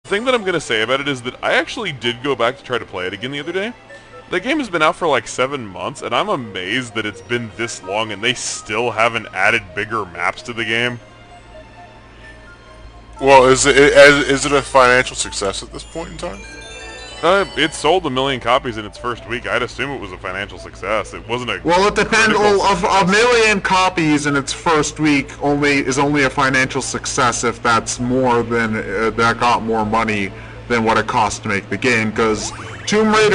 The thing that I'm gonna say about it is that I actually did go back to try to play it again the other day. The game has been out for like 7 months, and I'm amazed that it's been this long and they still haven't added bigger maps to the game. Well, is it a financial success at this point in time? It sold 1 million copies in its first week. I'd assume it was a financial success. It wasn't a... Well, it depends. Of 1 million copies in its first week is only a financial success if that's more than that got more money than what it cost to make the game. Because Tomb Raider,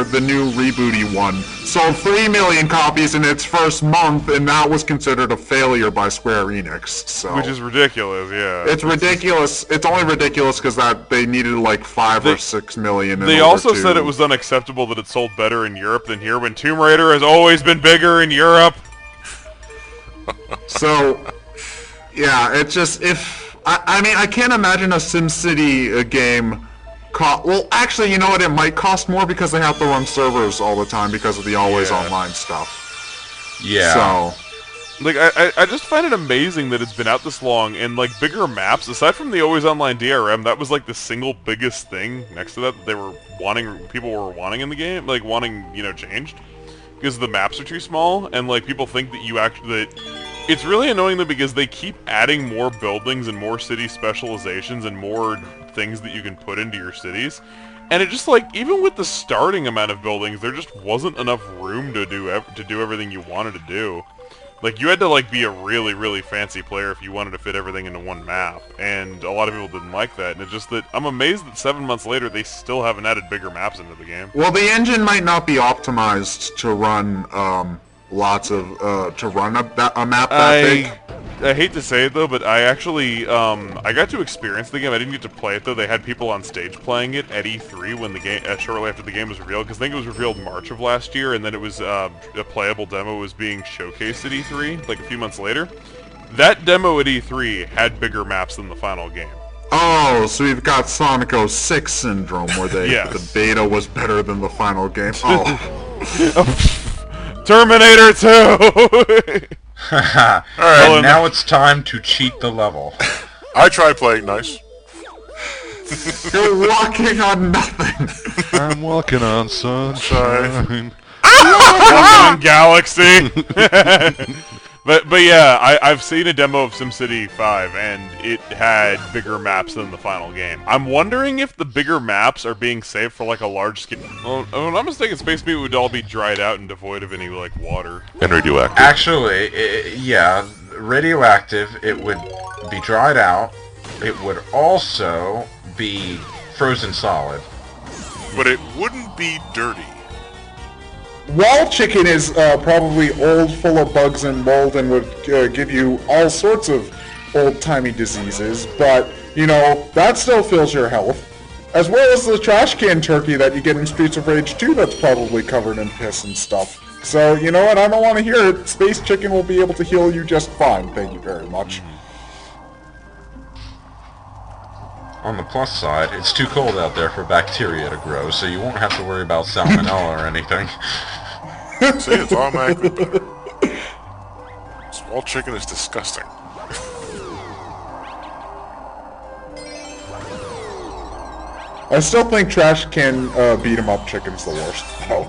the new rebooty one, sold 3 million copies in its first month, and that was considered a failure by Square Enix. So, which is ridiculous, yeah. It's ridiculous. It's only ridiculous because they needed like 5 or 6 million. They also said it was unacceptable that it sold better in Europe than here, when Tomb Raider has always been bigger in Europe. So, yeah, it's just I mean, I can't imagine a SimCity game. Well, actually, you know what? It might cost more because they have to run servers all the time because of the always online stuff. Yeah. So, like, I just find it amazing that it's been out this long, and like bigger maps. Aside from the always online DRM, that was like the single biggest thing next to that they were people were wanting in the game, like wanting, you know, changed, because the maps are too small, and like people think that it's really annoying though because they keep adding more buildings and more city specializations and more things that you can put into your cities, and it just, like, even with the starting amount of buildings, there just wasn't enough room to do everything you wanted to do. Like, you had to, like, be a really, really fancy player if you wanted to fit everything into one map, and a lot of people didn't like that, and it's just that I'm amazed that 7 months later they still haven't added bigger maps into the game. Well, the engine might not be optimized to run a map that big. I hate to say it though, but I actually I got to experience the game. I didn't get to play it though. They had people on stage playing it at E3 when the game shortly after the game was revealed, because I think it was revealed March of last year, and then it was a playable demo was being showcased at E3 like a few months later. That demo at E3 had bigger maps than the final game. Oh, so we've got Sonic 06 syndrome where the beta was better than the final game. Oh. Terminator 2! Alright, well, now it's time to cheat the level. I tried playing nice. You're walking on nothing. I'm walking on sunshine. Walking on Galaxy! But yeah, I've seen a demo of SimCity 5, and it had bigger maps than the final game. I'm wondering if the bigger maps are being saved for like a large scale. Well, if I'm not mistaken, Space Meat would all be dried out and devoid of any like water. And radioactive. Actually, yeah, radioactive. It would be dried out. It would also be frozen solid. But it wouldn't be dirty. Wall chicken is probably old, full of bugs and mold, and would give you all sorts of old-timey diseases, but, you know, that still fills your health. As well as the trash can turkey that you get in Streets of Rage 2 that's probably covered in piss and stuff. So, you know what, I don't want to hear it. Space Chicken will be able to heal you just fine, thank you very much. On the plus side, it's too cold out there for bacteria to grow, so you won't have to worry about salmonella or anything. See, it's automatically better. Small chicken is disgusting. I still think trash can beat 'em up chicken's the worst, though.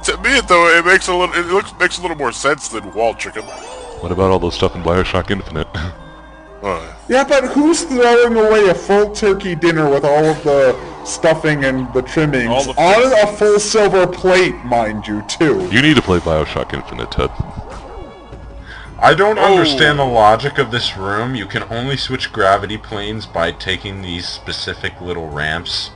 To me, though, it makes a little more sense than wall chicken. What about all those stuff in Bioshock Infinite? Yeah, but who's throwing away a full turkey dinner with all of the stuffing and the trimmings on a full silver plate, mind you, too? You need to play Bioshock Infinite, Ted. I don't understand the logic of this room. You can only switch gravity planes by taking these specific little ramps.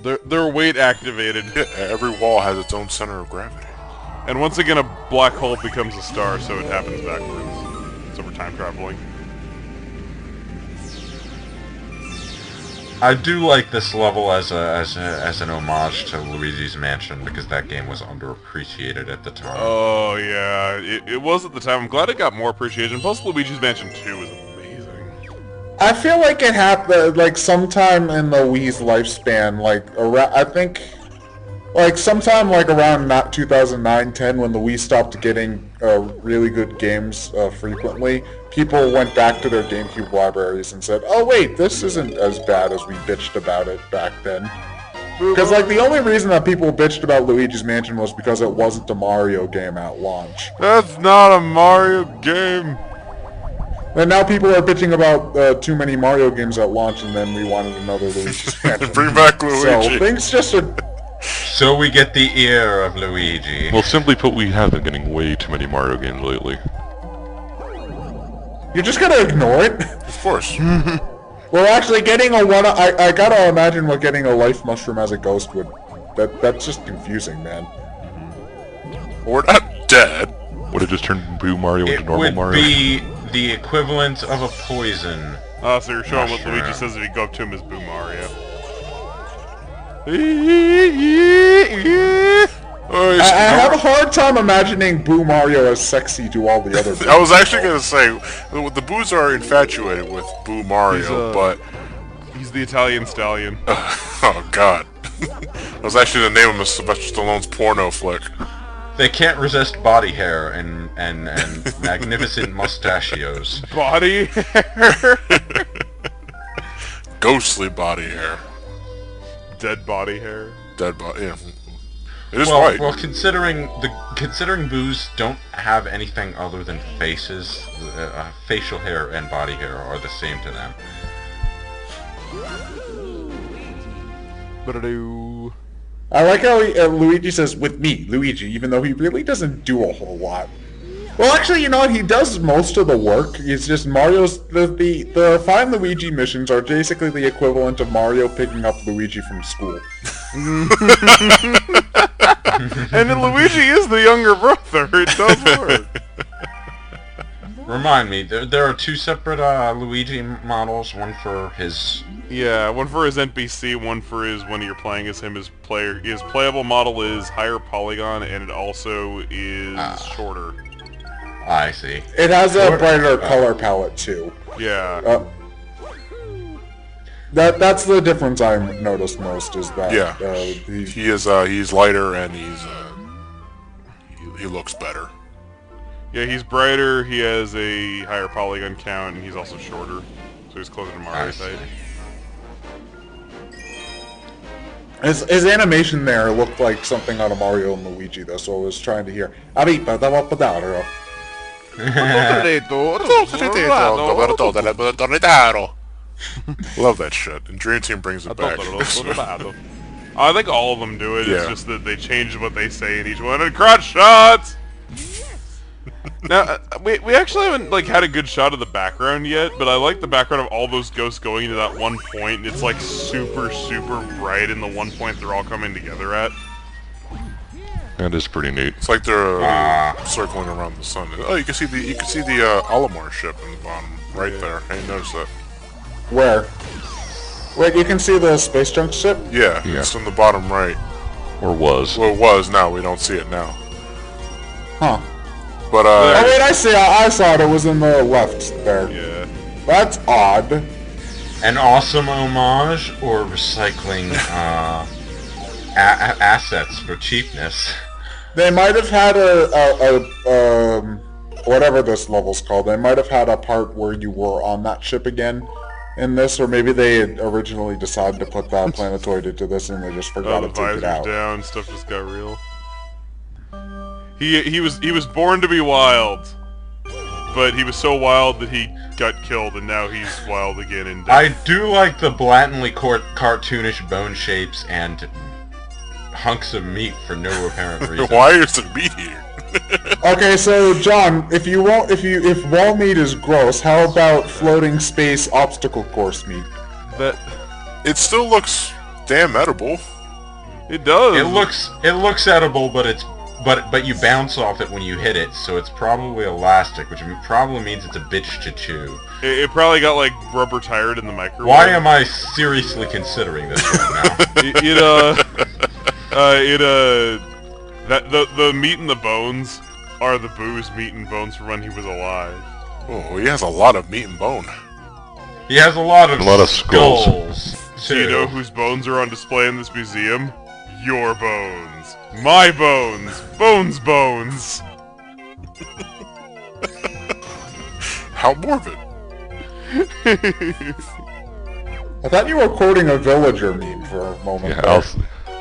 They're weight activated. Yeah, every wall has its own center of gravity. And once again, a black hole becomes a star, so it happens backwards. So we're time traveling. I do like this level as an homage to Luigi's Mansion, because that game was underappreciated at the time. Oh yeah, it was at the time. I'm glad it got more appreciation. Plus, Luigi's Mansion 2 was amazing. I feel like it happened like sometime in the Wii's lifespan, like around, I think like sometime like around 2009-10 when the Wii stopped getting really good games frequently, people went back to their GameCube libraries and said, oh wait, this isn't as bad as we bitched about it back then. Because like the only reason that people bitched about Luigi's Mansion was because it wasn't a Mario game at launch. That's not a Mario game. And now people are bitching about too many Mario games at launch, and then we wanted another Luigi's Mansion. Bring back Luigi. So things just are... So we get the ear of Luigi. Well, simply put, we have been getting way too many Mario games lately. You're just gonna ignore it? Of course. Well, actually, getting a one... I gotta imagine what getting a life mushroom as a ghost would... That's just confusing, man. We're not dead. Would it just turn Boo Mario into It normal would Mario? be the equivalent of a poison. Oh, so you're showing what Mushroom. Luigi says if you go up to him as Boo Mario. I have a hard time imagining Boo Mario as sexy to all the other... I was actually gonna say, the Boos are infatuated with Boo Mario, but... He's the Italian stallion. Oh god. That was actually the name of Sylvester Stallone's porno flick. They can't resist body hair and magnificent mustachios. Body hair? Ghostly body hair. Dead body hair? Dead body, yeah. It is Well, white. well, considering Boos don't have anything other than faces, facial hair and body hair are the same to them. Ba-da-doo. I like how Luigi says, with me, Luigi, even though he really doesn't do a whole lot. Well, actually, you know what? He does most of the work. It's just Mario's... The Find Luigi missions are basically the equivalent of Mario picking up Luigi from school. And then Luigi is the younger brother. It does work. Remind me, there are two separate Luigi models, one for his... Yeah, one for his NPC, one for his when you're playing as him as player. His playable model is higher polygon, and it also is shorter. I see. It has a brighter color palette, too. Yeah. That's the difference I noticed most, is that... Yeah. He's lighter and he looks better. Yeah, he's brighter, he has a higher polygon count, and he's also shorter. So he's closer to Mario's height. His animation there looked like something out of Mario and Luigi, though, so I was trying to hear... Love that shit. And Dream Team brings it back. I think all of them do it, it's Yeah. just that they change what they say in each one. And crotch shots! Now, we actually haven't like had a good shot of the background yet, but I like the background of all those ghosts going to that one point, and it's like super bright in the one point they're all coming together at. That is pretty neat. It's like they're circling around the sun. Oh, you can see the Olimar ship in the bottom right there. I didn't notice that. Where? Wait, you can see the space junk ship? Yeah, it's in the bottom right. Or was. Well, it was. Now we don't see it now. Huh. But Oh wait, I see. I saw it. It was in the left there. Yeah. That's odd. An awesome homage or recycling assets for cheapness. They might have had a whatever this level's called. They might have had a part where you were on that ship again in this, or maybe they had originally decided to put that planetoid into this and they just forgot The to take it visor's out. down, stuff just got real. He was born to be wild, but he was so wild that he got killed, and now he's wild again and dead. I do like the blatantly cartoonish bone shapes and hunks of meat for no apparent reason. why is there meat here? Okay, so John, if wall meat is gross, how about floating space obstacle course meat? That It still looks damn edible. it does. It looks edible, but you bounce off it when you hit it, so it's probably elastic, which probably means it's a bitch to chew. It probably got like rubber tired in the microwave. Why am I seriously considering this right now? The meat and the bones are the Boo's meat and bones from when he was alive. Oh, he has a lot of meat and bone. He has a lot of skulls. Do you know whose bones are on display in this museum? Your bones. My bones. Bones. How morbid. I thought you were quoting a villager meme for a moment. Yeah,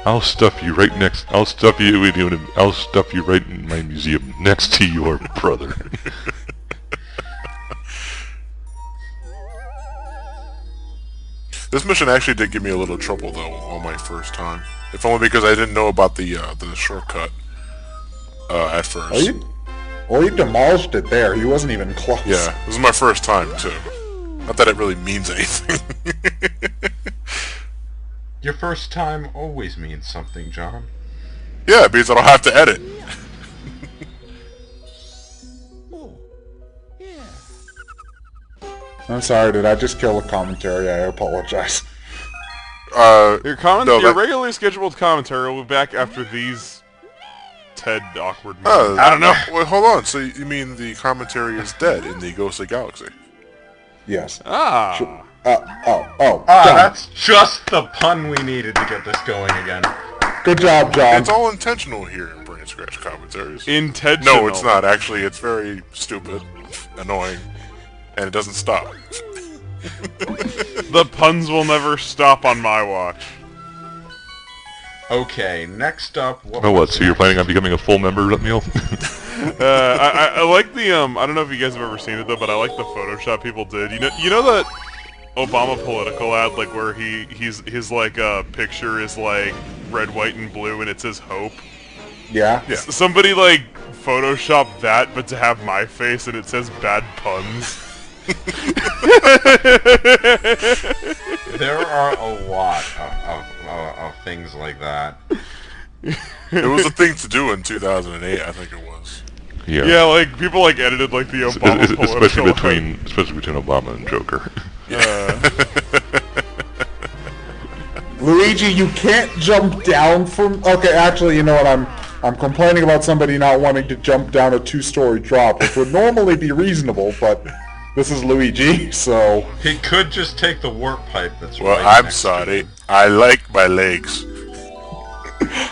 I'll stuff you right next. I'll stuff you right in my museum next to your brother. This mission actually did give me a little trouble though on my first time. If only because I didn't know about the shortcut at first. Well, you demolished it there. He wasn't even close. Yeah, this is my first time too. Not that it really means anything. Your first time always means something, John. Yeah, because I don't have to edit. I'm sorry, did I just kill the commentary? I apologize. Your that- regularly scheduled commentary will be back after these TED awkward moments. I don't know. Wait, hold on. So you mean the commentary is dead in the Ghostly Galaxy? Yes. Ah. John. That's just the pun we needed to get this going again. Good job, John. It's all intentional here in Brain Scratch commentaries. Intentional. No, it's not. Actually, it's very stupid, annoying, and it doesn't stop. The puns will never stop on my watch. Okay, next up... So you're planning on becoming a full member, Neil? I like the, I don't know if you guys have ever seen it though, but I like the Photoshop people did. You know that Obama political ad, like, where his like, picture is, like, red, white, and blue, and it says hope? Yeah? Yeah. Somebody, like, Photoshopped that, but to have my face, and it says bad puns. There are a lot of things like that. It was a thing to do in 2008, I think it was. Yeah. Yeah, like, people, like, edited, like, the Obama political especially between Obama and Joker. Luigi, you can't jump down from... Okay, actually, you know what, I'm complaining about somebody not wanting to jump down a 2-story drop, which would normally be reasonable, but this is Luigi, so... He could just take the warp pipe that's Well, right I'm next sorry. I like my legs.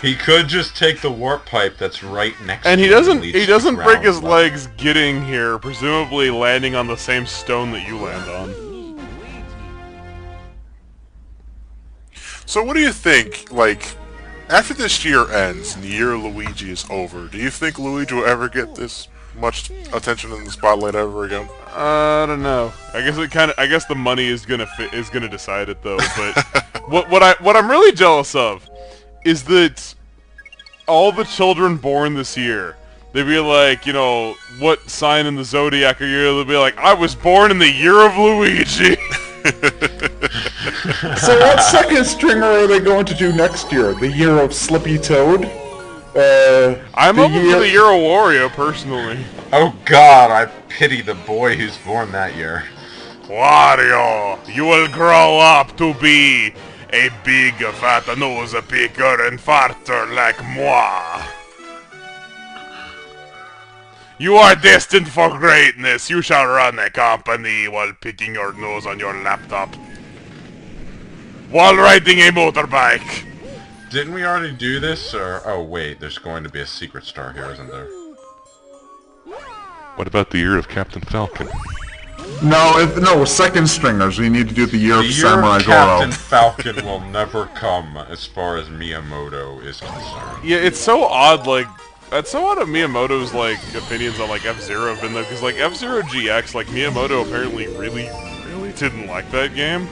He could just take the warp pipe that's right next And to he him doesn't leads to break ground his level. legs getting here, presumably landing on the same stone that you land on. So what do you think, like, after this year ends and the year Luigi is over, do you think Luigi will ever get this much attention in the spotlight ever again? I don't know. I guess the money is gonna decide it though. But what I'm really jealous of is that all the children born this year, they'd be like, you know, what sign in the zodiac are you? They'll be like, I was born in the year of Luigi. So what second stringer are they going to do next year? The year of Slippy Toad? I'm open for the year of Wario, personally. Oh god, I pity the boy who's born that year. Wario, you will grow up to be a big fat nose picker and farter like moi. You are destined for greatness. You shall run a company while picking your nose on your laptop. While riding a motorbike. Didn't we already do this, or... Oh wait, there's going to be a secret star here, isn't there? What about the year of Captain Falcon? No, second stringers. We need to do the year The of year Samurai of Captain Goro. Falcon will never come, as far as Miyamoto is concerned. Yeah, it's so odd, like... It's so odd of Miyamoto's, like, opinions on, like, F-Zero have been, though, because, like, F-Zero GX, like, Miyamoto apparently really didn't like that game.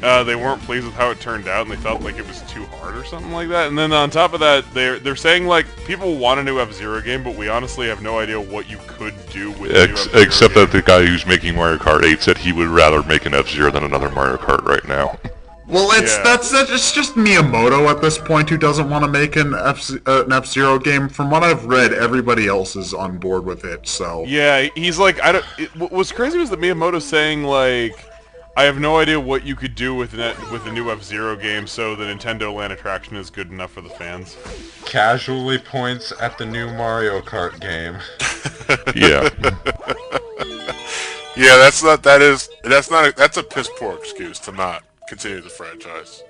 They weren't pleased with how it turned out, and they felt like it was too hard or something like that. And then on top of that, they're saying, like, people want a new F-Zero game, but we honestly have no idea what you could do with the new F-Zero Except game. that the guy who's making Mario Kart 8 said he would rather make an F-Zero than another Mario Kart right now. Well, it's Yeah. it's just Miyamoto at this point who doesn't want to make an F-Zero game. From what I've read, everybody else is on board with it. So Yeah, he's like, what was crazy was that Miyamoto saying, like, I have no idea what you could do with the new F-Zero game, so the Nintendo Land attraction is good enough for the fans. Casually points at the new Mario Kart game. Yeah. Yeah, that's a piss poor excuse to not continue the franchise.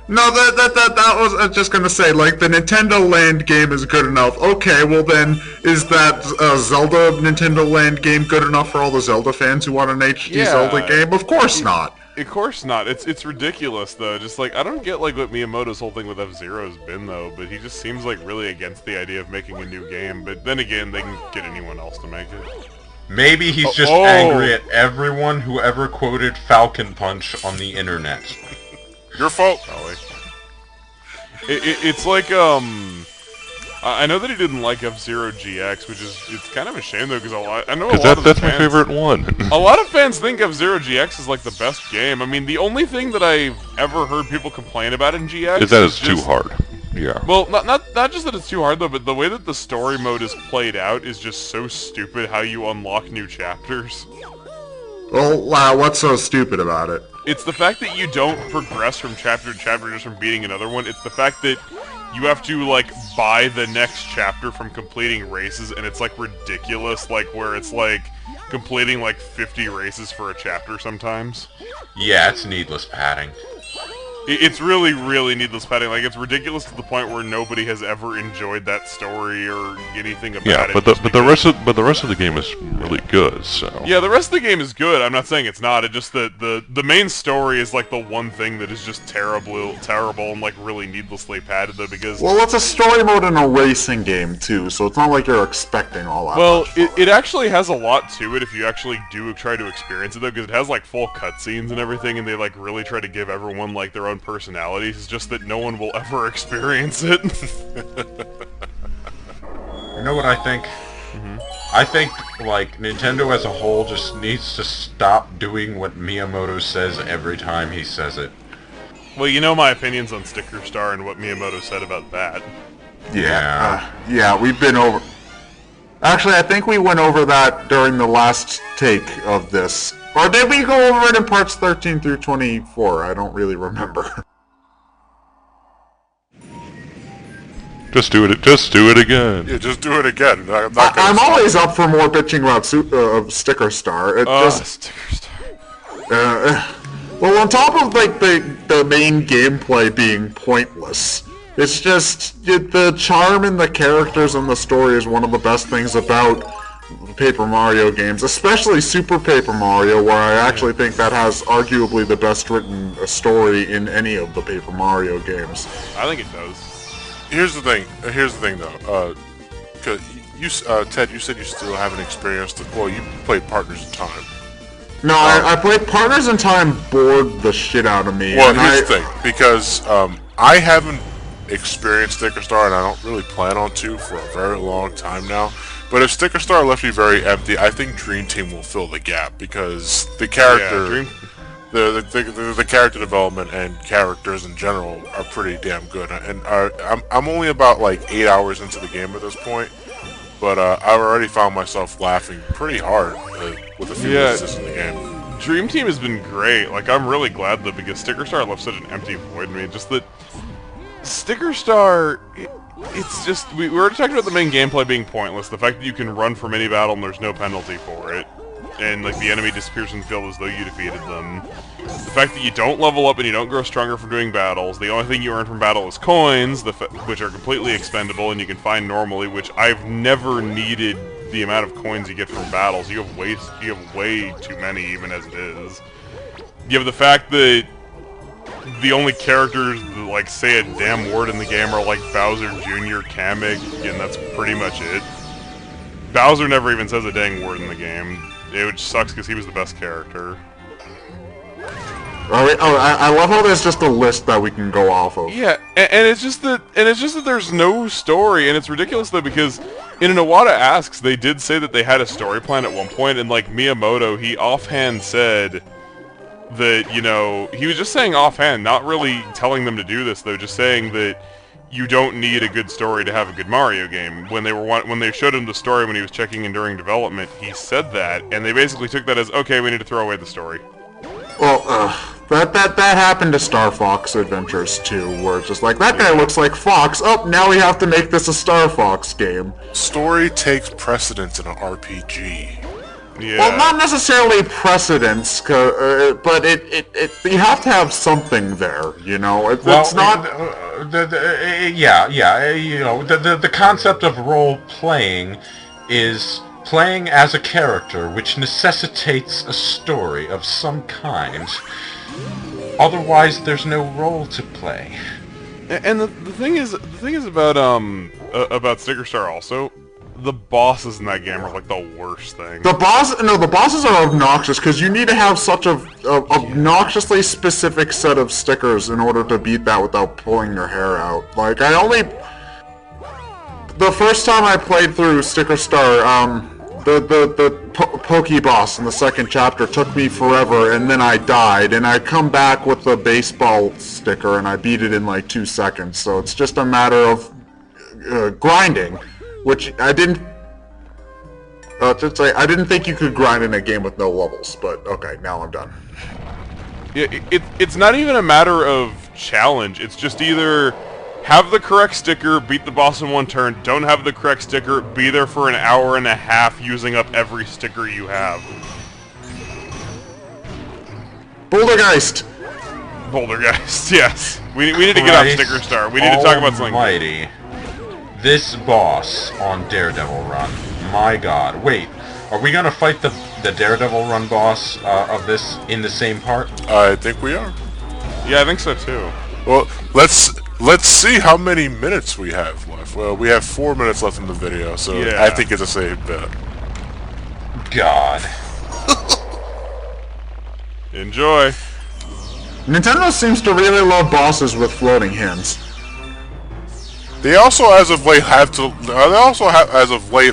No, that was I was just gonna say, like, the Nintendo Land game is good enough. Okay, well then, is that Zelda Nintendo Land game good enough for all the Zelda fans who want an HD Zelda game? Of course not. Of course not. It's ridiculous though. Just like I don't get like what Miyamoto's whole thing with F-Zero's been though, but he just seems like really against the idea of making a new game. But then again, they can get anyone else to make it. Maybe he's just angry at everyone who ever quoted Falcon Punch on the internet. Your fault. Probably. It's like I know that he didn't like F-Zero GX, which is it's kind of a shame though because I know a lot of that's my favorite one. A lot of fans think F-Zero GX is like the best game. I mean, the only thing that I've ever heard people complain about in GX is that it's too hard. Yeah. Well, not just that it's too hard though, but the way that the story mode is played out is just so stupid. How you unlock new chapters. Well, wow, what's so stupid about it? It's the fact that you don't progress from chapter to chapter just from beating another one. It's the fact that you have to, like, buy the next chapter from completing races, and it's, like, ridiculous, like, where it's, like, completing, like, 50 races for a chapter sometimes. Yeah, it's needless padding. It's really, really needless padding. Like, it's ridiculous to the point where nobody has ever enjoyed that story or anything about it. Yeah, but the rest of the game is really good. So yeah, the rest of the game is good. I'm not saying it's not. It just that the main story is like the one thing that is just terrible, and like really needlessly padded though. Because well, it's a story mode in a racing game too, so it's not like you're expecting all that. Well, it actually has a lot to it if you actually do try to experience it though, because it has like full cutscenes and everything, and they like really try to give everyone like their own personalities. It's just that no one will ever experience it. You know what I think? I think, like, Nintendo as a whole just needs to stop doing what Miyamoto says every time he says it. Well, you know my opinions on Sticker Star and what Miyamoto said about that. Yeah, we've been over... Actually, I think we went over that during the last take of this. Or did we go over it in parts 13 through 24? I don't really remember. Just do it again. Yeah, just do it again. I'm always up for more bitching about Sticker Star. Sticker Star. Well, on top of like the main gameplay being pointless, it's just the charm in the characters and the story is one of the best things about Paper Mario games, especially Super Paper Mario, where I actually think that has arguably the best written story in any of the Paper Mario games. I think it does. Here's the thing, though. Cause you, Ted, you said you still haven't experienced it. Well, you played Partners in Time. No, I played Partners in Time. Bored the shit out of me. Well, here's the thing, because I haven't experienced Sticker Star, and I don't really plan on to for a very long time now. But if Sticker Star left you very empty, I think Dream Team will fill the gap because the character. The character development and characters in general are pretty damn good, and I'm only about like 8 hours into the game at this point, but I've already found myself laughing pretty hard with a few instances in the game. Dream Team has been great. Like I'm really glad though because Sticker Star left such an empty void in me. Just that Sticker Star, it's just we already talked about the main gameplay being pointless. The fact that you can run from any battle and there's no penalty for it. And, like, the enemy disappears from the field as though you defeated them. The fact that you don't level up and you don't grow stronger from doing battles. The only thing you earn from battle is coins, which are completely expendable and you can find normally, which I've never needed the amount of coins you get from battles. You have way too many, even as it is. You have the fact that the only characters that, like, say a damn word in the game are, like, Bowser Jr., Kamek, and that's pretty much it. Bowser never even says a dang word in the game. Which sucks because he was the best character. I love how there's just a list that we can go off of. Yeah, and it's just that there's no story, and it's ridiculous though because in an Iwata Asks they did say that they had a story plan at one point, and like Miyamoto, he offhand said that he was just saying offhand, not really telling them to do this though, just saying that you don't need a good story to have a good Mario game. When they showed him the story when he was checking in during development, he said that, and they basically took that as, okay, we need to throw away the story. Well, that happened to Star Fox Adventures too, where it's just like, that guy looks like Fox, oh, now we have to make this a Star Fox game. Story takes precedence in an RPG. Yeah. Well, not necessarily precedence, but it you have to have something there, you know. It's not. The concept of role playing is playing as a character, which necessitates a story of some kind. Otherwise, there's no role to play. And the thing is about Sticker Star also, the bosses in that game are like the worst thing. The bosses are obnoxious because you need to have such a obnoxiously specific set of stickers in order to beat that without pulling your hair out. Like, the first time I played through Sticker Star, the Pokey boss in the second chapter took me forever, and then I died, and I come back with the baseball sticker, and I beat it in like 2 seconds. So it's just a matter of grinding, which I didn't. I didn't think you could grind in a game with no levels, but okay, now I'm done. Yeah, it's not even a matter of challenge. It's just either have the correct sticker, beat the boss in 1 turn. Don't have the correct sticker, be there for an hour and a half using up every sticker you have. Bouldergeist! Bouldergeist, yes. We need to get off Sticker Star. We need to talk about something. Almighty. This boss on Daredevil Run. My god. Wait, are we gonna fight the Daredevil Run boss of this in the same part? I think we are. Yeah, I think so too. Well, let's see how many minutes we have left. Well, we have 4 minutes left in the video, so yeah. I think it's a safe bet. God. Enjoy. Nintendo seems to really love bosses with floating hands. They also, as of late,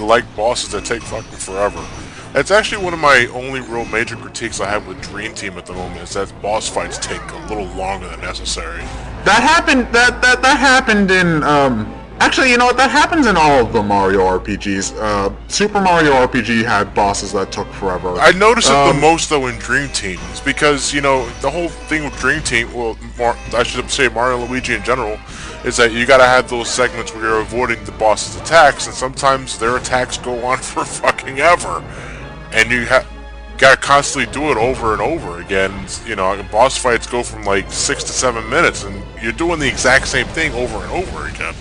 like bosses that take fucking forever. That's actually one of my only real major critiques I have with Dream Team at the moment, is that boss fights take a little longer than necessary. That happened in, actually, you know what, that happens in all of the Mario RPGs. Super Mario RPG had bosses that took forever. I noticed it the most, though, in Dream Team, is because, you know, the whole thing with Dream Team, well, I should say Mario and Luigi in general, is that you gotta have those segments where you're avoiding the boss's attacks, and sometimes their attacks go on for fucking ever. And you gotta constantly do it over and over again. You know, boss fights go from like 6 to 7 minutes, and you're doing the exact same thing over and over again.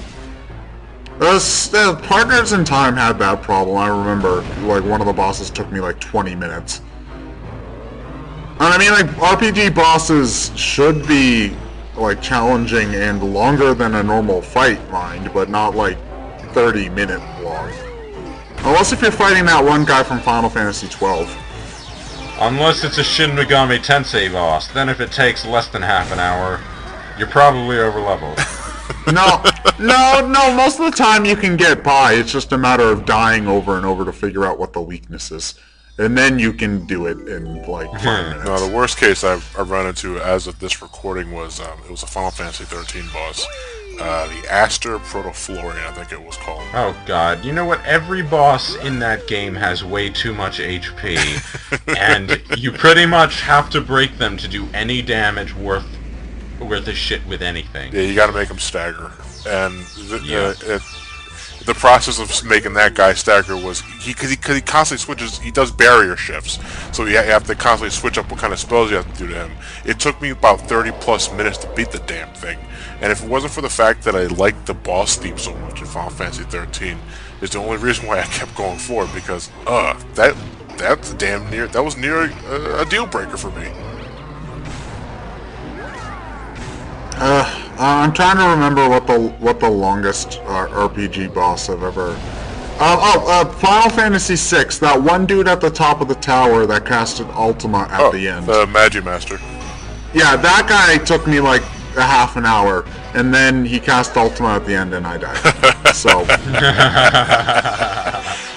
The Partners in Time had that problem. I remember, like, one of the bosses took me like 20 minutes. And I mean, like, RPG bosses should be, like, challenging and longer than a normal fight, mind, but not like 30-minute long. Unless if you're fighting that one guy from Final Fantasy XII. Unless it's a Shin Megami Tensei boss, then if it takes less than half an hour, you're probably over-leveled. No, most of the time you can get by. It's just a matter of dying over and over to figure out what the weakness is. And then you can do it in, like, 5 minutes. No, the worst case I've run into as of this recording was, it was a Final Fantasy XIII boss. The Aster Protoflorian, I think it was called. Oh god, you know what? Every boss in that game has way too much HP, and you pretty much have to break them to do any damage worth a shit with anything. Yeah, you gotta make them stagger. And the process of making that guy stagger was, because he constantly switches, he does barrier shifts, so you have to constantly switch up what kind of spells you have to do to him. It took me about 30 plus minutes to beat the damn thing, and if it wasn't for the fact that I liked the boss theme so much in Final Fantasy XIII, is the only reason why I kept going forward, because that was near a deal breaker for me. I'm trying to remember what the longest RPG boss I've ever. Final Fantasy VI. That one dude at the top of the tower that casted Ultima at the end. The Magimaster. Yeah, that guy took me like a half an hour, and then he cast Ultima at the end, and I died. So,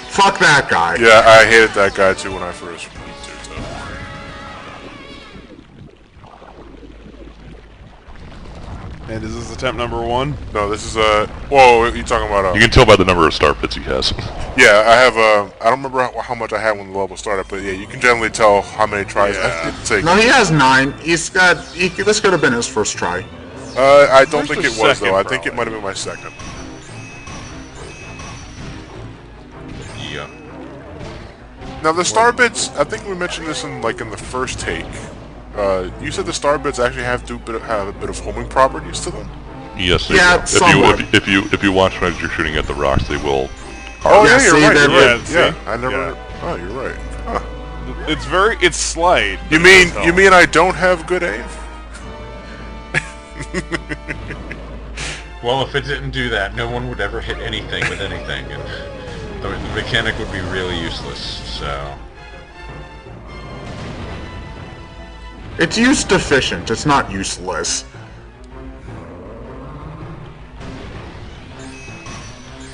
fuck that guy. Yeah, I hated that guy too when I first. And is this attempt number 1? No, this is whoa, you talking about You can tell by the number of star pits he has. Yeah, I have I don't remember how much I had when the level started, but yeah, you can generally tell how many tries I did take. No, he has 9. This could have been his first try. I don't think it was, second, though. I think it might have been my second. Yeah. Now the star bits, I think we mentioned this in the first take. You said the star bits actually have a bit of homing properties to them. Yes, they Yeah, do. somewhat. If you watch when you're shooting at the rocks, they will. Oh yeah, see, you're right. they're You're right. right. Yeah, See? I never. Yeah. Oh, you're right. Huh. It's slight. You but mean it does you help. mean I don't have good aim? Well, if it didn't do that, no one would ever hit anything with anything, and the mechanic would be really useless, so... It's use deficient. It's not useless.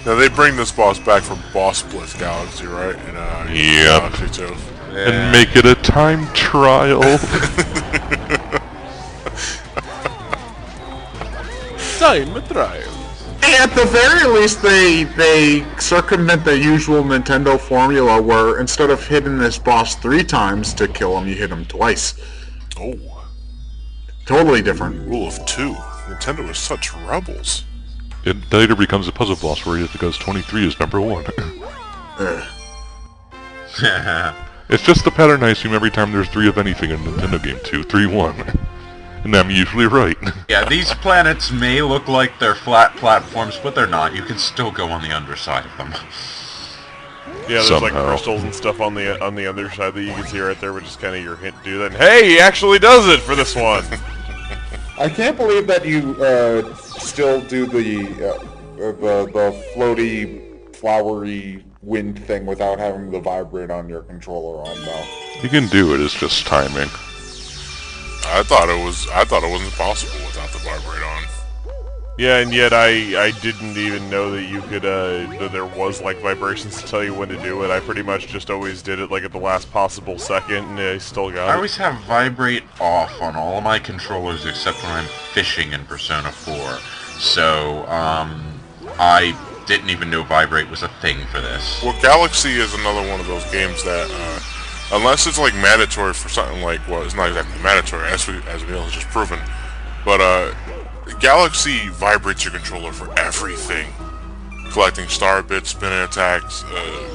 Now they bring this boss back from Boss Blitz Galaxy, right? In Yep. Galaxy 2. And make it a time trial. Time trial. At the very least, they circumvent the usual Nintendo formula where instead of hitting this boss 3 times to kill him, you hit him twice. Oh, Totally different. rule of 2. Nintendo is such rebels. It later becomes a puzzle boss where it goes 23 is number 1. Ugh. It's just the pattern I assume every time there's 3 of anything in a Nintendo game too. 3-1. And I'm usually right. Yeah, these planets may look like they're flat platforms, but they're not. You can still go on the underside of them. Yeah, there's like Somehow. crystals and stuff on the other side that you can see right there, which is kind of your hint to do that. And hey, he actually does it for this one. I can't believe that you still do the floaty, flowery wind thing without having the vibrate on your controller on though. You can do it, it's just timing. I thought it wasn't possible without the vibrate on. Yeah, and yet I didn't even know that you could that there was like vibrations to tell you when to do it. I pretty much just always did it like at the last possible second, and I still got I it. always have vibrate off on all of my controllers except when I'm fishing in Persona 4. So, I didn't even know vibrate was a thing for this. Well, Galaxy is another one of those games that, unless it's like mandatory for something like, well, it's not exactly mandatory, as we has just proven, but Galaxy vibrates your controller for everything. Collecting star bits, spinning attacks,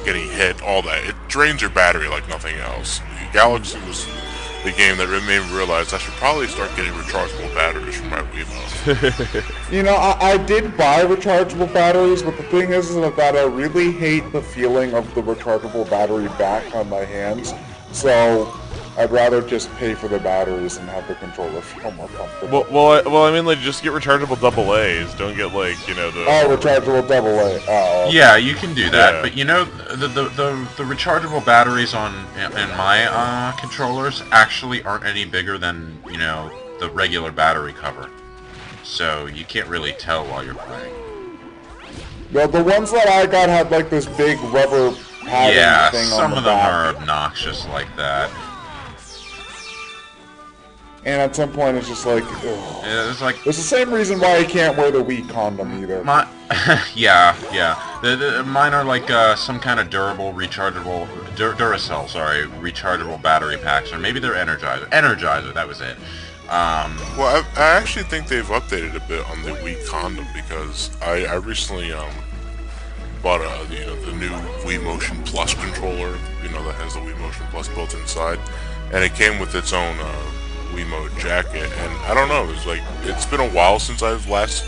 getting hit, all that. It drains your battery like nothing else. Galaxy was the game that made me realize I should probably start getting rechargeable batteries for my Wiimo. You know, I did buy rechargeable batteries, but the thing is that I really hate the feeling of the rechargeable battery back on my hands. So I'd rather just pay for the batteries and have the controller feel more comfortable. Well, I mean, like, just get rechargeable AA's. Don't get, like, you know, the... Oh, rechargeable AA. Oh. Yeah, you can do that, Yeah. but you know, the rechargeable batteries in my controllers actually aren't any bigger than, you know, the regular battery cover. So you can't really tell while you're playing. The ones that I got had like this big rubber padding Yeah, thing some on the of them back. are obnoxious like that. And at some point it's just like, ugh. It's like It's the same reason why I can't wear the Wii condom either. yeah. Mine are like some kind of durable, rechargeable, Duracell, sorry, rechargeable battery packs, or maybe they're Energizer, that was it. Well, I actually think they've updated a bit on the Wii condom because I recently bought the new Wii Motion Plus controller, that has the Wii Motion Plus built inside, and it came with its own Wiimote jacket. And I don't know, it's been a while since I've last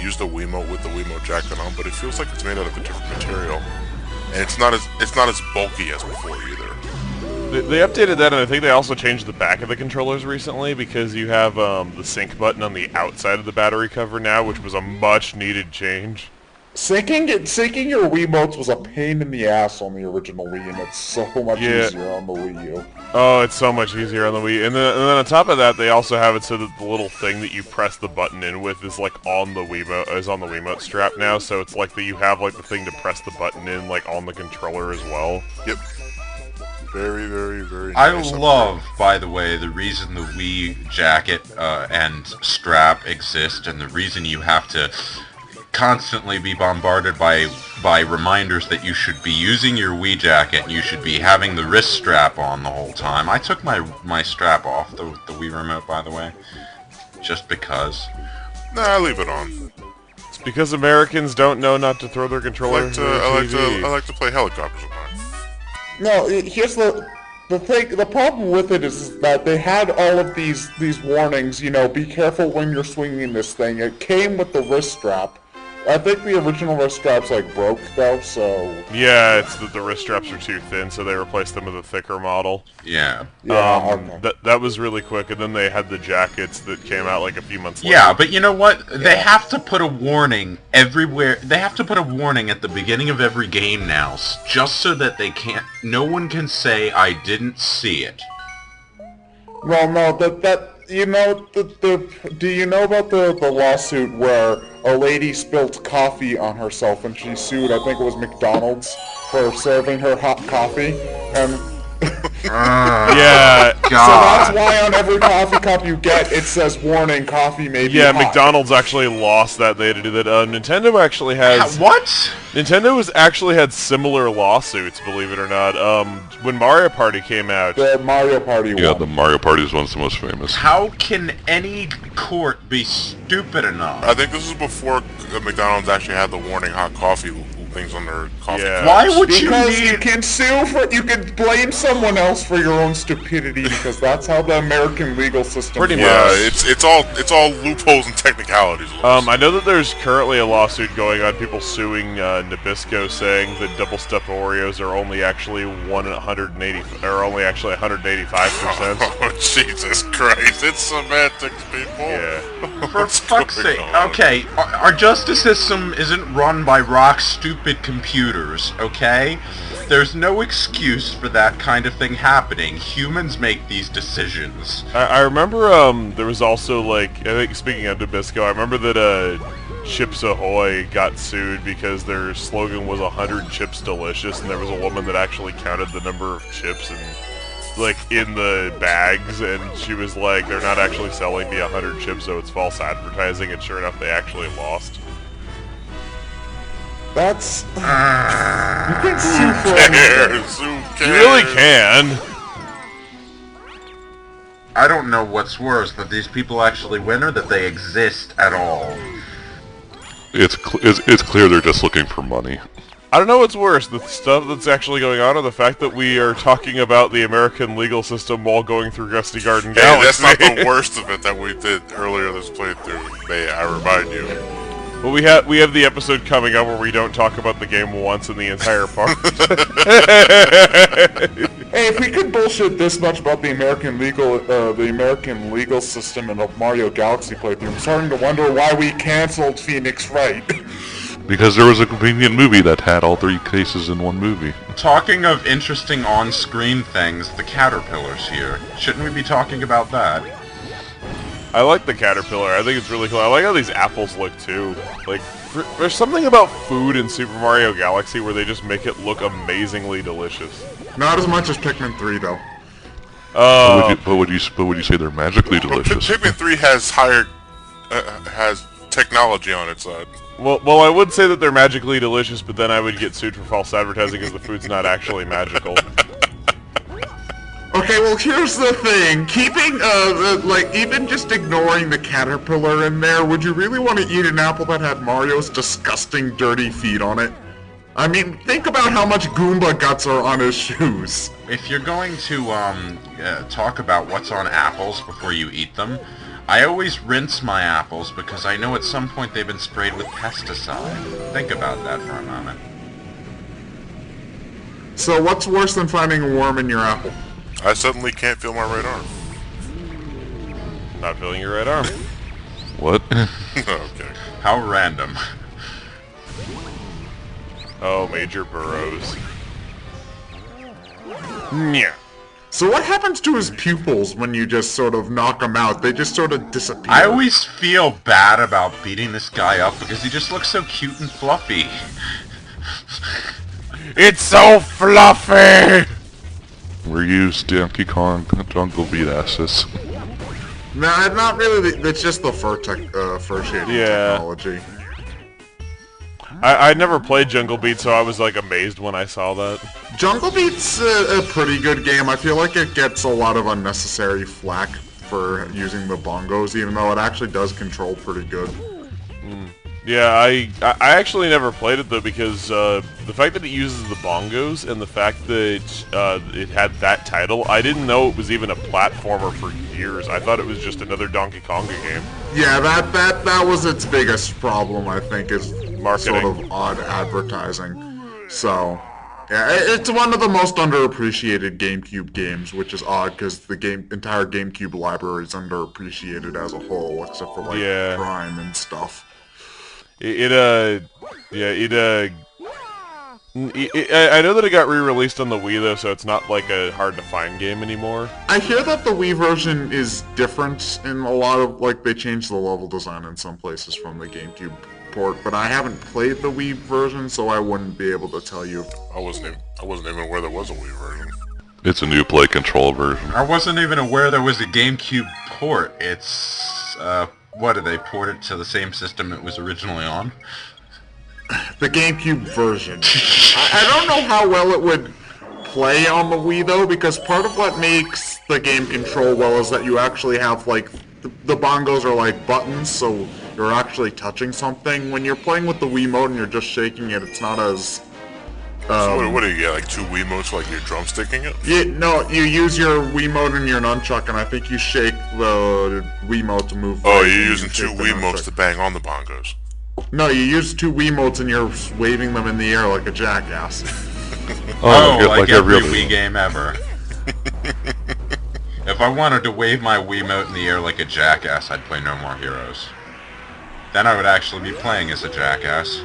used a Wiimote with the Wiimote jacket on, but it feels like it's made out of a different material, and it's not as bulky as before either. They updated that, and I think they also changed the back of the controllers recently because you have the sync button on the outside of the battery cover now, which was a much-needed change. Syncing your Wiimotes was a pain in the ass on the original Wii, and it's so much easier on the Wii U. Oh, it's so much easier on the Wii. And then on top of that, they also have it so that the little thing that you press the button in with is like on the Wiimote strap now, so it's like that you have like the thing to press the button in like on the controller as well. Yep. Very, very, very I nice. love, by the way, the reason the Wii jacket and strap exist, and the reason you have to constantly be bombarded by reminders that you should be using your Wii jacket and you should be having the wrist strap on the whole time. I took my strap off, the Wii remote, by the way, just because. Nah, leave it on. It's because Americans don't know not to throw their I controller like to the TV. I like to play helicopters with mine. No, here's the thing. The problem with it is that they had all of these warnings. You know, be careful when you're swinging this thing. It came with the wrist strap. I think the original wrist straps like broke though, so Yeah, it's that the wrist straps are too thin, so they replaced them with a thicker model. Yeah. okay. That was really quick, and then they had the jackets that came out like a few months later. Yeah, but you know what? They have to put a warning everywhere. They have to put a warning at the beginning of every game now, just so that no one can say I didn't see it. Well, no, you know, do you know about the lawsuit where a lady spilled coffee on herself and she sued, I think it was McDonald's, for serving her hot coffee, and Yeah. so that's why on every coffee cup you get, it says, warning, coffee may be Yeah, hot. McDonald's actually lost that. They had to do that. Nintendo actually has... What? Nintendo has actually had similar lawsuits, believe it or not. When Mario Party came out... The Mario Party Yeah, one. the Mario Party is one's the most famous. How can any court be stupid enough? I think this is before McDonald's actually had the warning hot coffee things on their coffee. Yeah. Why would you Because need... you can sue for, you can blame someone else for your own stupidity, because that's how the American legal system Pretty works. Yeah, it's all loopholes and technicalities. I know that there's currently a lawsuit going on, people suing Nabisco, saying that double-stuffed Oreos are only actually 185%. Oh, Jesus Christ, it's semantics, people. Yeah. For What's fuck's going sake. on? Okay, our justice system isn't run by rock stupid computers, okay? There's no excuse for that kind of thing happening. Humans make these decisions. I remember there was also, like, I think speaking of Nabisco, I remember that Chips Ahoy got sued because their slogan was 100 chips delicious, and there was a woman that actually counted the number of chips and like in the bags, and she was like, they're not actually selling me 100 chips, so it's false advertising, and sure enough they actually lost. That's... you can sue for anything. Who cares? You really can. I don't know what's worse, that these people actually win or that they exist at all. It's clear they're just looking for money. I don't know what's worse, the stuff that's actually going on, or the fact that we are talking about the American legal system while going through Gusty Garden Hey, Galaxy. that's not the worst of it that we did earlier this playthrough, may I remind you. But we have the episode coming up where we don't talk about the game once in the entire part. Hey, if we could bullshit this much about the American legal system in a Mario Galaxy playthrough, I'm starting to wonder why we canceled Phoenix Wright. Because there was a convenient movie that had all 3 cases in one movie. Talking of interesting on-screen things, the caterpillars here. Shouldn't we be talking about that? I like the caterpillar. I think it's really cool. I like how these apples look too. Like, there's something about food in Super Mario Galaxy where they just make it look amazingly delicious. Not as much as Pikmin 3, though. But would you say they're magically delicious? Pikmin 3 has has technology on its side. Well, I would say that they're magically delicious, but then I would get sued for false advertising because the food's not actually magical. Okay, well, here's the thing. Keeping, like, even just ignoring the caterpillar in there, would you really want to eat an apple that had Mario's disgusting, dirty feet on it? I mean, think about how much Goomba guts are on his shoes. If you're going to talk about what's on apples before you eat them, I always rinse my apples because I know at some point they've been sprayed with pesticide. Think about that for a moment. So what's worse than finding a worm in your apple? I suddenly can't feel my right arm. Not feeling your right arm. What? Okay. How random. Oh, Major Burrows. Yeah. So what happens to his pupils when you just sort of knock them out? They just sort of disappear. I always feel bad about beating this guy up because he just looks so cute and fluffy. It's so fluffy! We're used Donkey Kong Jungle Beat asses. Nah, not really. It's just the fur shading Yeah. technology. I never played Jungle Beat, so I was like amazed when I saw that. Jungle Beat's a pretty good game. I feel like it gets a lot of unnecessary flack for using the bongos, even though it actually does control pretty good. Yeah, I actually never played it though because the fact that it uses the bongos and the fact that it had that title, I didn't know it was even a platformer for years. I thought it was just another Donkey Konga game. Yeah, that was its biggest problem, I think, is Marketing. sort of odd advertising. So, yeah, it's one of the most underappreciated GameCube games, which is odd because the entire GameCube library is underappreciated as a whole, except for like Prime and stuff. I know that it got re-released on the Wii though, so it's not like a hard-to-find game anymore. I hear that the Wii version is different in a lot of, like, they changed the level design in some places from the GameCube port, but I haven't played the Wii version, so I wouldn't be able to tell you. I wasn't even aware there was a Wii version. It's a new play control version. I wasn't even aware there was a GameCube port. It's, what, did they port it to the same system it was originally on? The GameCube version. I don't know how well it would play on the Wii, though, because part of what makes the game control well is that you actually have, like, the bongos are like buttons, so you're actually touching something. When you're playing with the Wiimote and you're just shaking it, it's not as... So what do you get, like 2 Wiimotes, like you're drumsticking it? Yeah, no, you use your Wiimote and your nunchuck, and I think you shake the Wiimote to move. Oh, you're using 2 Wiimotes to bang on the bongos. No, you use 2 Wiimotes and you're waving them in the air like a jackass. Like every Wii game ever. If I wanted to wave my Wiimote in the air like a jackass, I'd play No More Heroes. Then I would actually be playing as a jackass.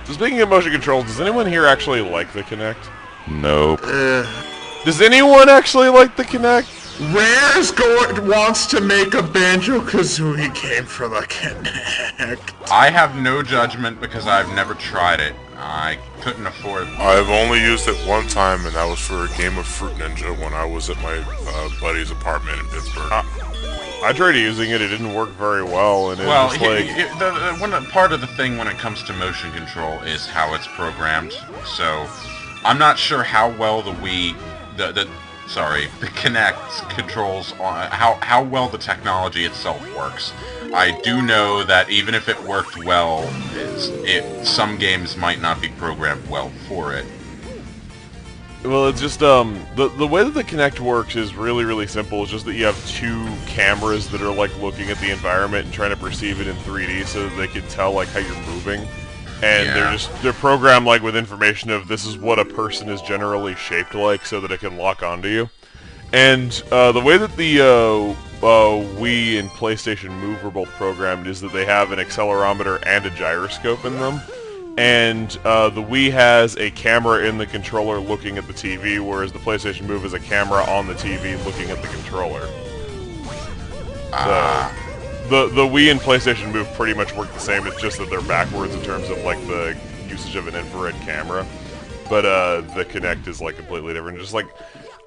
So speaking of motion controls, does anyone here actually like the Kinect? Nope. Does anyone actually like the Kinect? Wants to make a Banjo-Kazooie game for the Kinect. I have no judgment because I've never tried it. I couldn't afford it. I've only used it one time, and that was for a game of Fruit Ninja when I was at my buddy's apartment in Pittsburgh. I tried using it, it didn't work very well, and it was like... part of the thing when it comes to motion control is how it's programmed, so I'm not sure how well the Wii, the Kinect controls, how well the technology itself works. I do know that even if it worked well, some games might not be programmed well for it. Well, it's just, the way that the Kinect works is really, really simple. It's just that you have 2 cameras that are, like, looking at the environment and trying to perceive it in 3D so that they can tell, like, how you're moving. And they're programmed, like, with information of this is what a person is generally shaped like so that it can lock onto you. And, the way that the, Wii and PlayStation Move are both programmed is that they have an accelerometer and a gyroscope in them. And the Wii has a camera in the controller looking at the TV, whereas the PlayStation Move is a camera on the TV looking at the controller. The Wii and PlayStation Move pretty much work the same, it's just that they're backwards in terms of, like, the usage of an infrared camera. But the Kinect is, like, completely different. Just, like,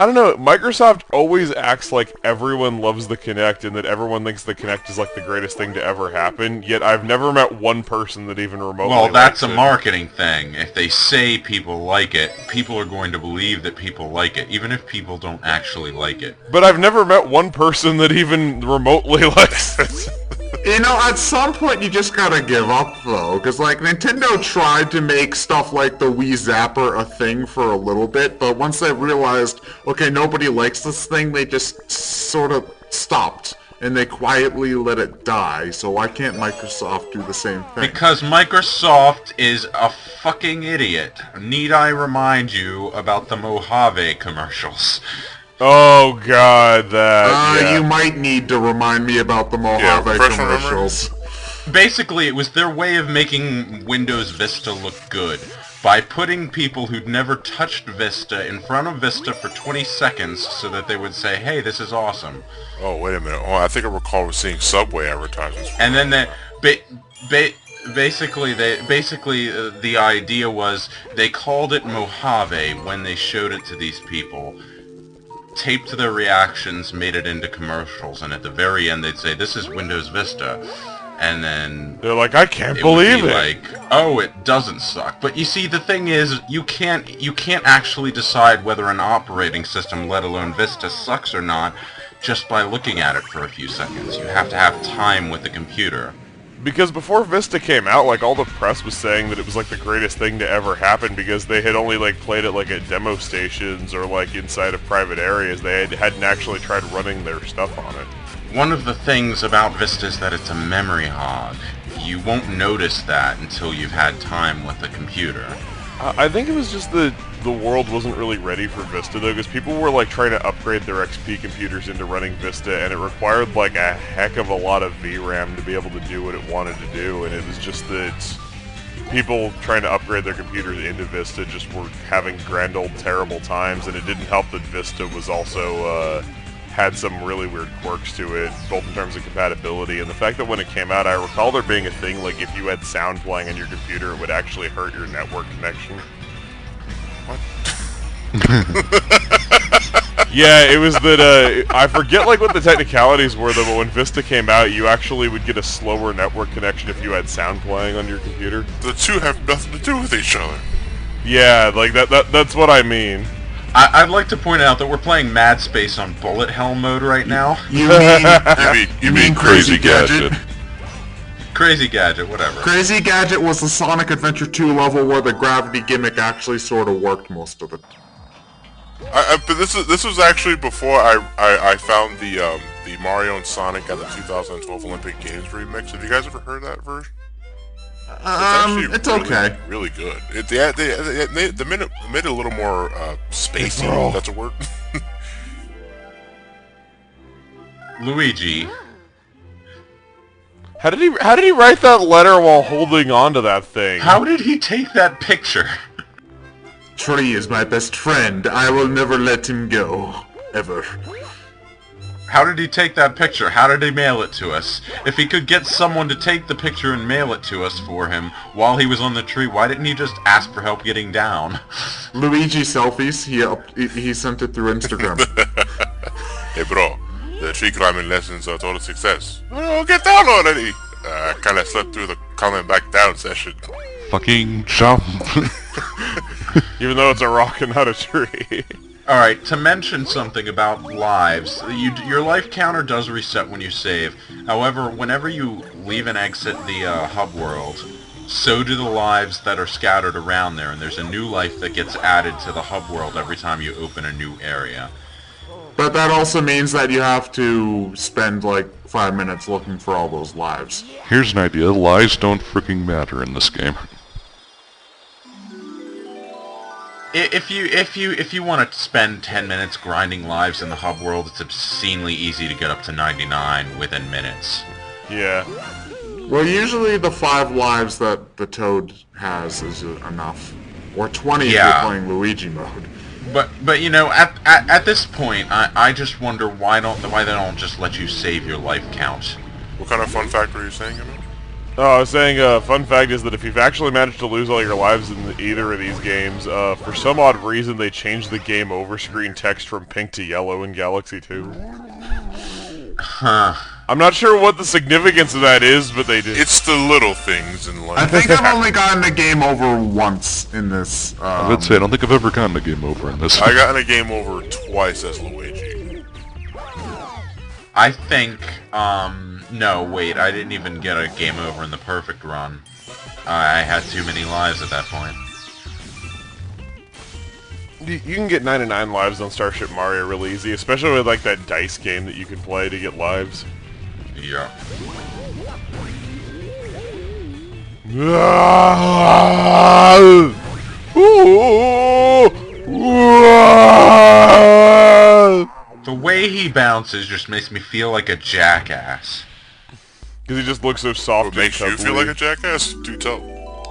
I don't know, Microsoft always acts like everyone loves the Kinect and that everyone thinks the Kinect is like the greatest thing to ever happen, yet I've never met one person that even remotely Well, that's a likes it. marketing thing. If they say people like it, people are going to believe that people like it, even if people don't actually like it. But I've never met one person that even remotely likes it. You know, at some point you just gotta give up, though, because, like, Nintendo tried to make stuff like the Wii Zapper a thing for a little bit, but once they realized, okay, nobody likes this thing, they just sort of stopped, and they quietly let it die, so why can't Microsoft do the same thing? Because Microsoft is a fucking idiot. Need I remind you about the Mojave commercials? Oh god, that, You might need to remind me about the Mojave commercials. Basically, it was their way of making Windows Vista look good. By putting people who'd never touched Vista in front of Vista for 20 seconds so that they would say, hey, this is awesome. Oh, wait a minute. Oh, I think I recall seeing Subway advertisements. And then basically, the idea was they called it Mojave when they showed it to these people. Taped their reactions, made it into commercials, and at the very end they'd say, this is Windows Vista. and then They're like, I can't it would believe be it. like, oh, it doesn't suck. But you see, the thing is, you can't actually decide whether an operating system, let alone Vista, sucks or not, just by looking at it for a few seconds. You have to have time with the computer. Because before Vista came out, like, all the press was saying that it was, like, the greatest thing to ever happen because they had only, like, played it, like, at demo stations or, like, inside of private areas. They hadn't actually tried running their stuff on it. One of the things about Vista is that it's a memory hog. You won't notice that until you've had time with the computer. I think it was just the world wasn't really ready for Vista, though, because people were, like, trying to upgrade their XP computers into running Vista, and it required, like, a heck of a lot of VRAM to be able to do what it wanted to do, and it was just that people trying to upgrade their computers into Vista just were having grand old terrible times, and it didn't help that Vista was also, had some really weird quirks to it, both in terms of compatibility, and the fact that when it came out, I recall there being a thing, like, if you had sound playing on your computer, it would actually hurt your network connection. What? Yeah, it was that, I forget, like, what the technicalities were, though, but when Vista came out, you actually would get a slower network connection if you had sound playing on your computer. The two have nothing to do with each other. Yeah, like, that's what I mean. I'd like to point out that we're playing Mad Space on bullet hell mode right now. You You mean Crazy Gadget? Crazy Gadget, whatever. Crazy Gadget was the Sonic Adventure 2 level where the gravity gimmick actually sort of worked most of it. But this was actually before I found the Mario and Sonic at the 2012 Olympic Games remix. Have you guys ever heard that version? It's okay. Really good. They made it a little more spacey. That's a word. Luigi. How did he write that letter while holding on to that thing? How did he take that picture? Tree is my best friend. I will never let him go. Ever. How did he take that picture? How did he mail it to us? If he could get someone to take the picture and mail it to us for him while he was on the tree, why didn't he just ask for help getting down? Luigi selfies. He sent it through Instagram. Hey bro, the tree climbing lessons are total success. Oh, get down already! Kinda slept through the coming back down session. Fucking jump. Even though it's a rock and not a tree. Alright, to mention something about lives, your life counter does reset when you save. However, whenever you leave and exit the hub world, so do the lives that are scattered around there, and there's a new life that gets added to the hub world every time you open a new area. But that also means that you have to spend like 5 minutes looking for all those lives. Here's an idea. Lies don't freaking matter in this game. If you want to spend 10 minutes grinding lives in the hub world, it's obscenely easy to get up to 99 within minutes. Yeah. Well, usually the 5 lives that the Toad has is enough. Or 20 if you're playing Luigi mode. But you know, at this point, I just wonder why they don't just let you save your life count. What kind of fun fact were you saying about? Oh, I was saying, fun fact is that if you've actually managed to lose all your lives in either of these games, for some odd reason they changed the game over screen text from pink to yellow in Galaxy 2. Huh. I'm not sure what the significance of that is, but they did. It's the little things in life. I think I've only gotten a game over once in this. I would say I don't think I've ever gotten a game over in this. I got in a game over twice as Luigi. I think, no, wait, I didn't even get a game over in the perfect run. I had too many lives at that point. You can get 99 lives on Starship Mario real easy, especially with like that dice game that you can play to get lives. Yeah. The way he bounces just makes me feel like a jackass. Because he just looks so soft. What makes you feel like a jackass? Do tell.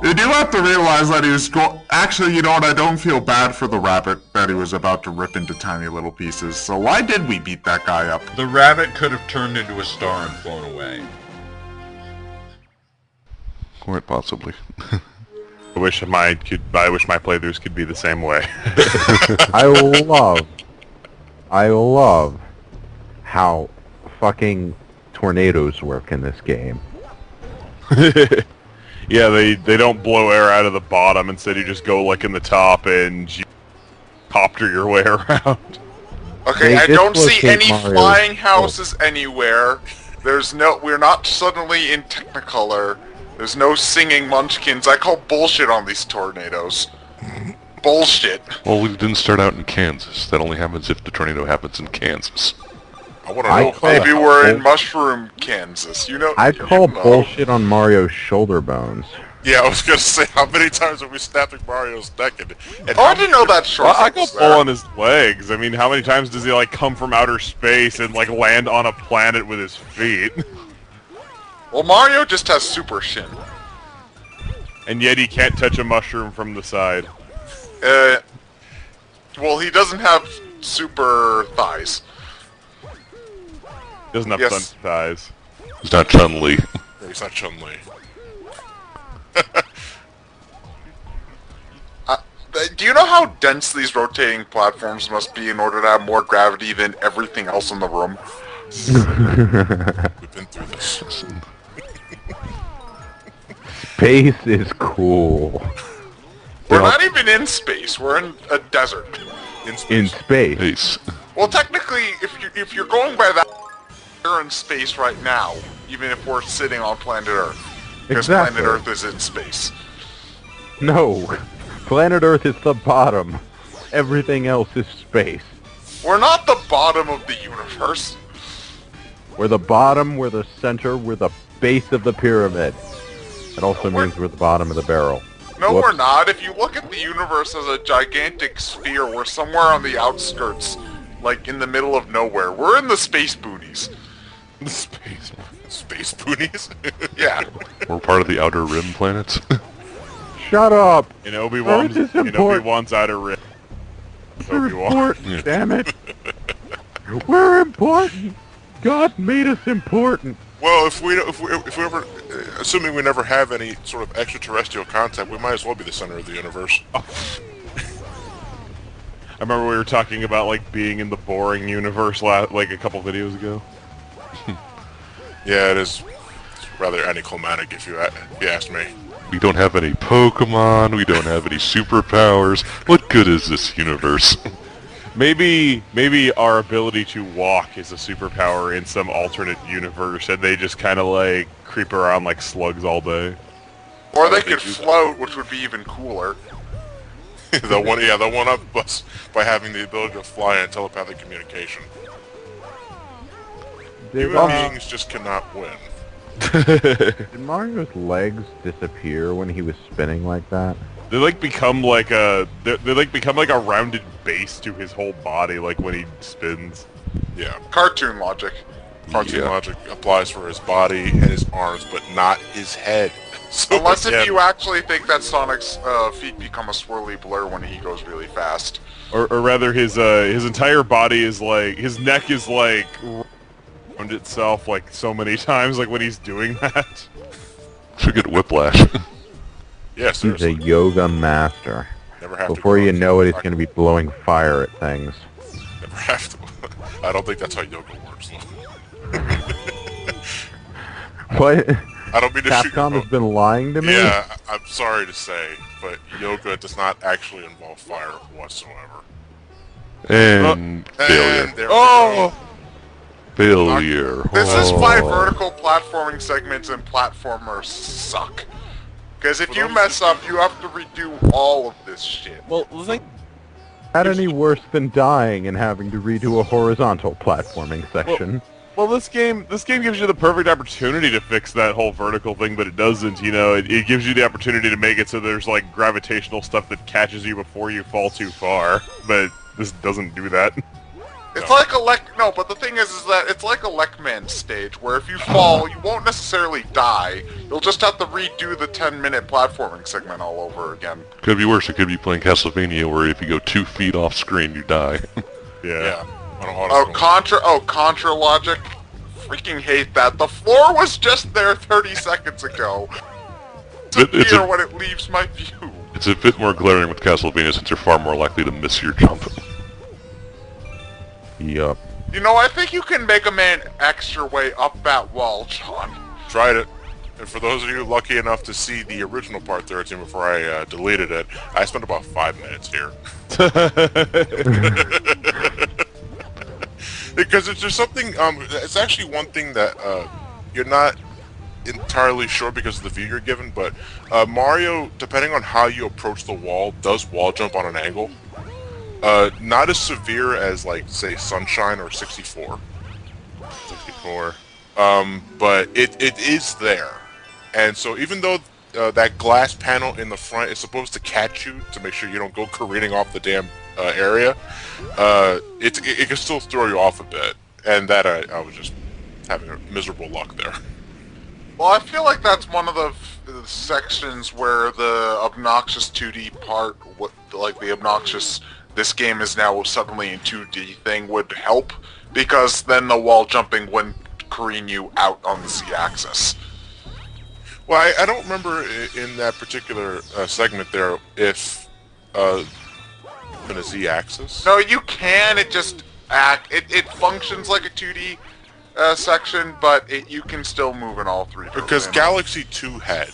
You do have to realize that he was actually, you know what, I don't feel bad for the rabbit that he was about to rip into tiny little pieces. So why did we beat that guy up? The rabbit could have turned into a star and flown away. Quite possibly. I wish my playthroughs could be the same way. I love how fucking tornadoes work in this game. Yeah, they don't blow air out of the bottom. Instead, you just go like in the top and you copter your way around. Okay, They I don't see dislocate any Mario. flying houses anywhere. We're not suddenly in Technicolor. There's no singing munchkins. I call bullshit on these tornadoes. Bullshit. Well, we didn't start out in Kansas. That only happens if the tornado happens in Kansas. I want to know. Maybe we're in Mushroom, Kansas. You know. I call you know. bullshit on Mario's shoulder bones. Yeah, I was gonna say, how many times have we snapping Mario's neck? And Oh, I didn't know that short. Well, I go pull on his legs. I mean, how many times does he like come from outer space and like land on a planet with his feet? Well, Mario just has super shin. And yet he can't touch a mushroom from the side. Well, he doesn't have super thighs. Doesn't have Yes. sun thighs. It's not Chun-Li. Yeah, he's not Chun-Li. Do you know how dense these rotating platforms must be in order to have more gravity than everything else in the room? We've been through this. Space is cool. We're not even in space. We're in a desert. In space. Ace. Well, technically, if you're going by that, we're in space right now, even if we're sitting on planet Earth. Because Exactly. planet Earth is in space. No. Planet Earth is the bottom. Everything else is space. We're not the bottom of the universe. We're the bottom, we're the center, we're the base of the pyramid. It also means we're the bottom of the barrel. No, Whoops. we're not. If you look at the universe as a gigantic sphere, we're somewhere on the outskirts, like in the middle of nowhere. We're in the space boonies. Space boonies? Yeah. We're part of the Outer Rim planets. Shut up! In Obi-Wan's, Earth is in important. Obi-Wan's outer rim. We're Obi-Wan. important, damn it! We're important! God made us important! Well, if we ever, assuming we never have any sort of extraterrestrial contact, we might as well be the center of the universe. I remember we were talking about like being in the boring universe like a couple videos ago. Yeah, it's rather anticlimactic if you ask me. We don't have any Pokemon, we don't have any superpowers. What good is this universe? Maybe our ability to walk is a superpower in some alternate universe, and they just kind of like creep around like slugs all day. Or they could float, which would be even cooler. They'll one up us by having the ability to fly and telepathic communication. Did, Human beings just cannot win. did Mario's legs disappear when he was spinning like that? They like become like a rounded base to his whole body, like when he spins. Yeah. Cartoon logic. Cartoon logic applies for his body and his arms, but not his head. So Unless if again, you actually think that Sonic's feet become a swirly blur when he goes really fast. Or rather, his entire body is like, his neck is like around itself like so many times, like when he's doing that. Should get whiplash. yes, He's a seriously. yoga master. Never have to Before go you on know it, he's TikTok. going to be blowing fire at things. Never have to. I don't think that's how yoga works. Though. What? I don't mean to shoot. Capcom has been lying to me? Yeah, I'm sorry to say, but yoga does not actually involve fire whatsoever. And failure. And there Oh! Failure. This is why Oh. vertical platforming segments and platformers suck. Because if you mess up, you have to redo all of this shit. Well, the thing. Not any worse than dying and having to redo a horizontal platforming section. Well, this game gives you the perfect opportunity to fix that whole vertical thing, but it doesn't. You know, it gives you the opportunity to make it so there's like gravitational stuff that catches you before you fall too far. But this doesn't do that. It's like a but the thing is that it's like a Lechman stage, where if you fall, you won't necessarily die. You'll just have to redo the 10-minute platforming segment all over again. Could be worse. It could be playing Castlevania, where if you go 2 feet off screen, you die. Yeah. I don't know how to Contra logic. Freaking hate that. The floor was just there 30 seconds ago. It's Here a- when it leaves my view. It's a bit more glaring with Castlevania, since you're far more likely to miss your jump. Yup. You know, I think you can make a man extra way up that wall, John. Tried it. And for those of you lucky enough to see the original Part 13 before I deleted it, I spent about 5 minutes here. Because it's just something, it's actually one thing that you're not entirely sure because of the view you're given, but Mario, depending on how you approach the wall, does wall jump on an angle. Not as severe as, like, say, Sunshine or 64. But it is there. And so even though that glass panel in the front is supposed to catch you to make sure you don't go careening off the damn area, it can still throw you off a bit. And that I was just having a miserable luck there. Well, I feel like that's one of the sections where the obnoxious 2D part, like the obnoxious this game is now suddenly in 2D thing would help, because then the wall jumping wouldn't careen you out on the Z-axis. Well, I don't remember in that particular segment there if in a Z-axis. No, you can. It just it functions like a 2D section, but you can still move in all three. Because Galaxy 2 had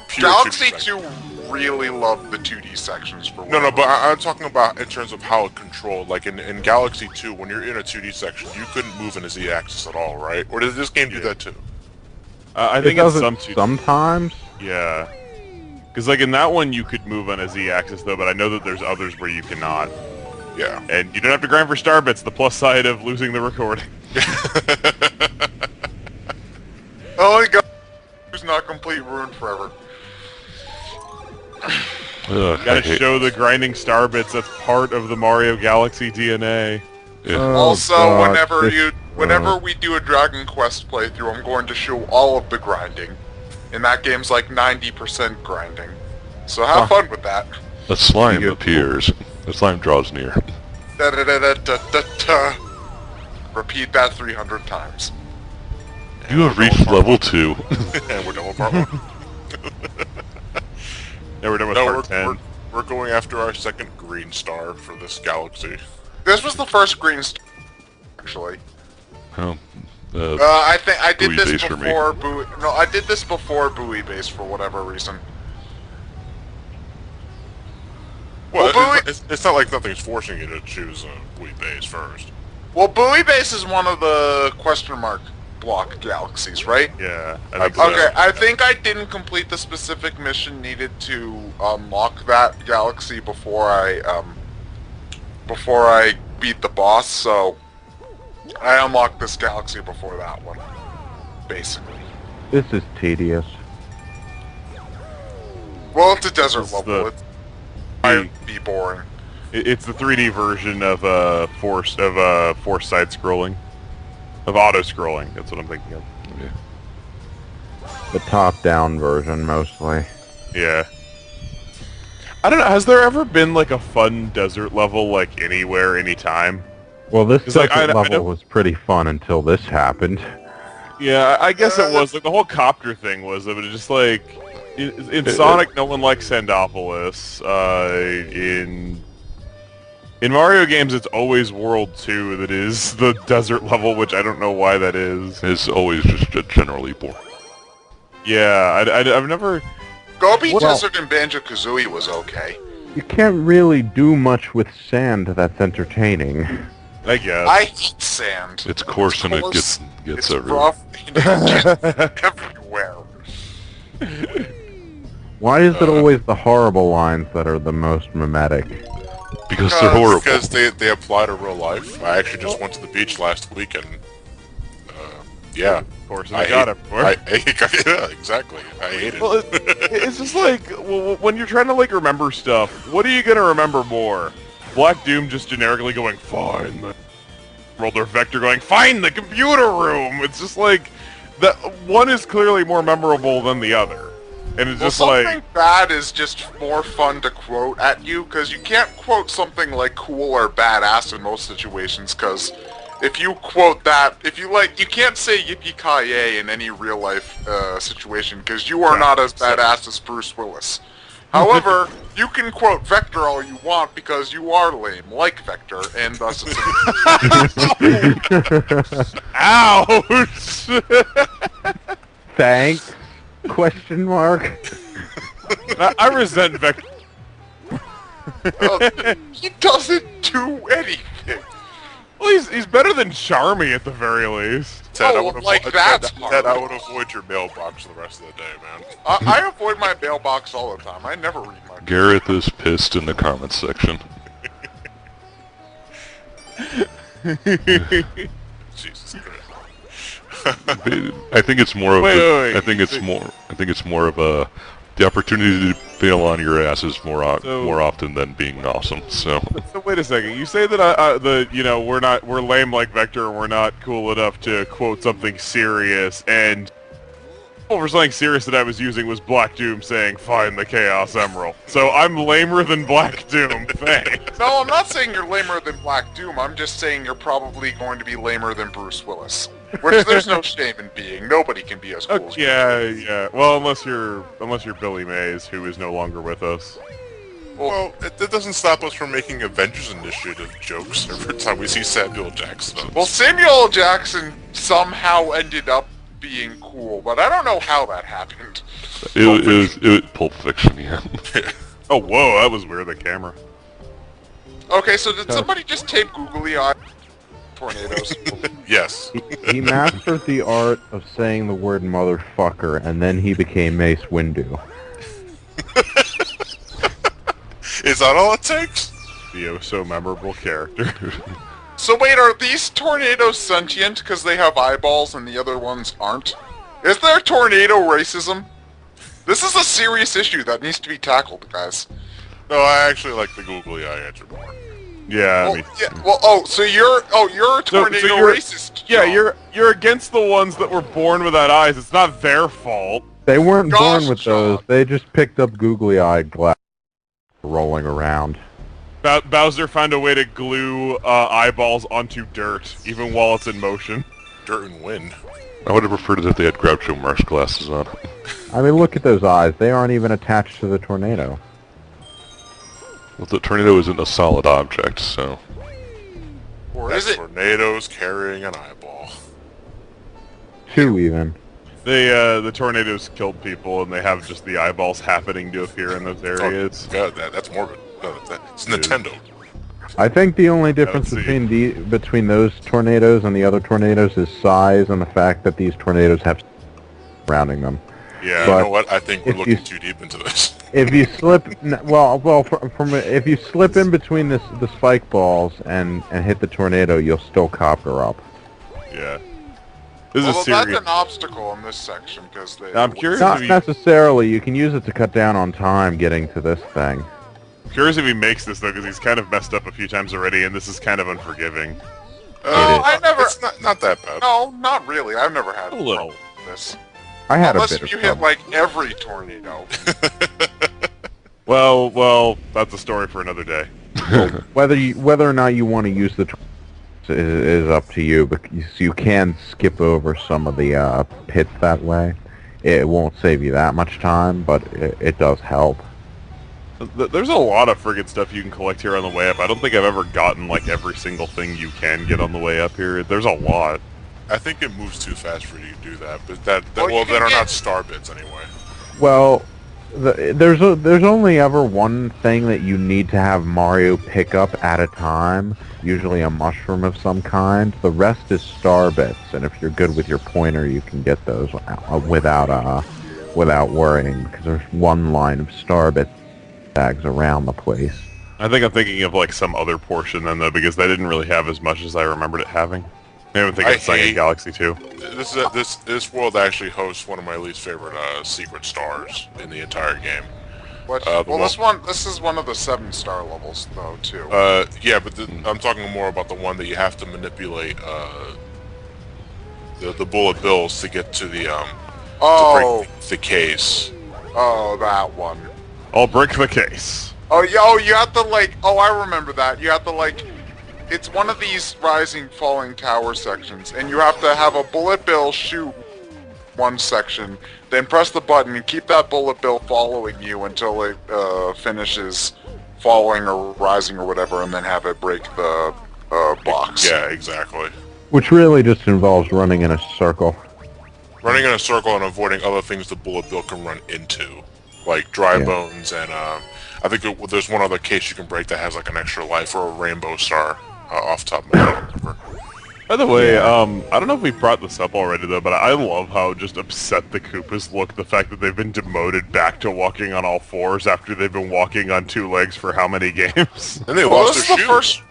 pure Galaxy 2D 2 really loved the 2D sections for. No, but I'm talking about in terms of how it controlled. Like in Galaxy 2, when you're in a 2D section, you couldn't move in a Z-axis at all, right? Or did this game do that too? I think it's sometimes. Yeah. Because, like, in that one, you could move on a Z-axis, though, but I know that there's others where you cannot. Yeah. And you don't have to grind for star bits, the plus side of losing the recording. Oh my god, who's not complete, ruined forever. Gotta show the grinding star bits, that's part of the Mario Galaxy DNA. Yeah. Also, God, whenever we do a Dragon Quest playthrough, I'm going to show all of the grinding. And that game's like 90% grinding. So have fun with that. A slime appears. The slime draws near. Da-da-da-da-da-da-da. Repeat that 300 times. You have reached level 2. And we're done with part 1. Yeah, we're done with part 10. We're going after our second green star for this galaxy. This was the first green star, actually. Oh, I think I did Buoy this base for me. before Buoy. No, I did this before Buoy base for whatever reason. Well, Buoy. it's not like nothing's forcing you to choose a Wii base first. Well, Buoy base is one of the question mark block galaxies, right? Yeah. Okay, I think I didn't complete the specific mission needed to unlock that galaxy before I beat the boss, so I unlocked this galaxy before that one, basically. This is tedious. Well, it's a desert It's level. the- It might be boring. It's the 3D version of force side scrolling, of auto scrolling. That's what I'm thinking of. The top-down version, mostly. Yeah. I don't know. Has there ever been like a fun desert level like anywhere, anytime? Well, this 'Cause, like, second I level know- was pretty fun until this happened. Yeah, I guess it was. Like the whole copter thing was, but it's just like in Sonic, no one likes Sandopolis. In Mario games, it's always World 2 that is the desert level, which I don't know why that is. it's always just generally boring. Yeah, I've never... Gobi Well- Desert and Banjo-Kazooie was okay. You can't really do much with sand that's entertaining. I guess. I hate sand. It's coarse and it coarse, gets it's everywhere. rough, and it gets everywhere. Why is it always the horrible lines that are the most mimetic? Because they're horrible. Because they apply to real life. I actually just went to the beach last week and, yeah. Of course, I got it. Yeah, exactly. I hate it. Well, it's just like, when you're trying to, like, remember stuff, what are you gonna remember more? Black Doom just generically going, find the... World or Vector going, find the computer room! It's just like, that one is clearly more memorable than the other. And it's Well, just something like... bad is just more fun to quote at you, because you can't quote something like cool or badass in most situations, because if you quote that, if you like, you can't say yippee-ki-yay in any real-life situation, because you are not as badass as Bruce Willis. However, you can quote Vector all you want, because you are lame, like Vector, and thus it's Ouch! Thanks? Question mark. I resent Vector. He doesn't do anything. Well, he's better than Charmy at the very least. Ted, Oh, like that's Ted, I hard. would avoid your mailbox for the rest of the day, man. I avoid my mailbox all the time. I never read my mail. Gareth is pissed in the comments section. Jesus Christ. I think it's more of Wait. I think it's more of a the opportunity to bail on your ass is more often than being awesome. So Wait a second. You say that we're lame like Vector and we're not cool enough to quote something serious, and for something serious that I was using was Black Doom saying "Find the Chaos Emerald." So I'm lamer than Black Doom. Thanks. No, I'm not saying you're lamer than Black Doom. I'm just saying you're probably going to be lamer than Bruce Willis. Which there's no shame in being. Nobody can be as cool as Yeah. Well, unless you're Billy Mays, who is no longer with us. Well, it doesn't stop us from making Avengers Initiative jokes every time we see Samuel Jackson. Well, Samuel Jackson somehow ended up being cool, but I don't know how that happened. it was Pulp Fiction, yeah. Oh, whoa, that was weird. The camera. Okay, so did somebody just tape googly eye tornadoes? Yes. He mastered the art of saying the word motherfucker, and then he became Mace Windu. Is that all it takes? The oh so memorable character. So wait, are these tornadoes sentient because they have eyeballs and the other ones aren't? Is there tornado racism? This is a serious issue that needs to be tackled, guys. No, I actually like the googly eye answer more. Yeah. So you're a tornado you're- racist. Yeah, John. you're against the ones that were born without eyes. It's not their fault. They weren't Gosh, born with John. those. They just picked up googly-eyed glass rolling around. Bowser found a way to glue eyeballs onto dirt, even while it's in motion. Dirt and wind. I would have preferred it if they had Groucho Marx glasses on. I mean, look at those eyes. They aren't even attached to the tornado. Well, the tornado isn't a solid object, so... Or is it? Tornadoes carrying an eyeball. Two, even. The tornadoes killed people, and they have just the eyeballs happening to appear in those areas. Oh, God, that's morbid. No, it's Nintendo. I think the only difference Let's see. between those tornadoes and the other tornadoes is size and the fact that these tornadoes have surrounding them. Yeah, But you know what? I think we're if looking you- too deep into this. If you slip, if you slip in between the spike balls and hit the tornado, you'll still copper up. Yeah. This is Although serious. that's an obstacle in this section because they. I'm curious Not if he, necessarily. You can use it to cut down on time getting to this thing. curious if he makes this though, because he's kind of messed up a few times already, and this is kind of unforgiving. I never. It's not that bad. No, not really. I've never had A little. trouble with this. I had Unless a bit you of hit trouble. like every tornado. Well, that's a story for another day. Whether or not you want to use the is up to you, but you can skip over some of the pits that way. It won't save you that much time, but it does help. There's a lot of friggin' stuff you can collect here on the way up. I don't think I've ever gotten like every single thing you can get on the way up here. There's a lot. I think it moves too fast for you to do that, but Well, you can that are get- not star bits anyway. Well, there's only ever one thing that you need to have Mario pick up at a time, usually a mushroom of some kind. The rest is star bits, and if you're good with your pointer, you can get those without worrying, because there's one line of star bit bags around the place. I think I'm thinking of like some other portion then though, because they didn't really have as much as I remembered it having. Maybe I'm thinking I of Second hate- Galaxy 2. This world actually hosts one of my least favorite secret stars in the entire game. Which, the this is one of the 7-star levels though too. Yeah, but I'm talking more about the one that you have to manipulate the bullet bills to get to the to break the case. Oh, that one. I'll break the case. Oh, yeah, you have to like. Oh, I remember that. You have to like. It's one of these rising, falling tower sections, and you have to have a bullet bill shoot one section, then press the button and keep that bullet bill following you until it finishes falling or rising or whatever, and then have it break the box. Yeah, exactly. Which really just involves running in a circle. Running in a circle and avoiding other things the bullet bill can run into, like dry bones and I think there's one other case you can break that has like an extra life or a rainbow star off the top of my head. By the way, I don't know if we brought this up already though, but I love how just upset the Koopas look. The fact that they've been demoted back to walking on all fours after they've been walking on two legs for how many games? And they Well, lost this their is the shoes.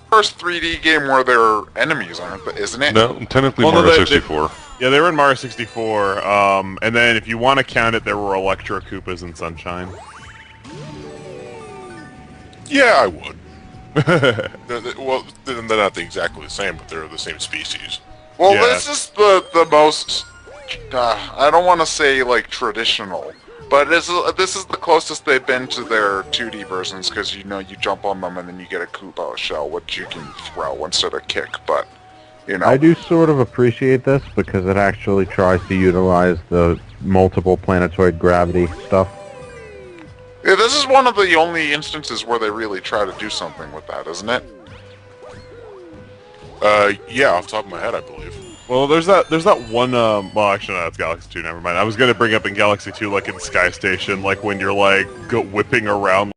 first 3D game where they're enemies, aren't they? Isn't it? No, technically Well, no, Mario they- 64. Yeah, they were in Mario 64, and then if you want to count it, there were Electro Koopas in Sunshine. Yeah, I would. Well, they're not exactly the same, but they're the same species. Well, Yeah. this is the most. I don't want to say like traditional, but this is the closest they've been to their 2D versions because you jump on them and then you get a Koopa shell which you can throw instead of kick. But I do sort of appreciate this because it actually tries to utilize the multiple planetoid gravity stuff. Yeah, this is one of the only instances where they really try to do something with that, isn't it? Yeah, off the top of my head, I believe. Well, there's that one, well, actually, no, that's Galaxy 2, never mind. I was gonna bring up in Galaxy 2, like in Sky Station, like when you're, like, whipping around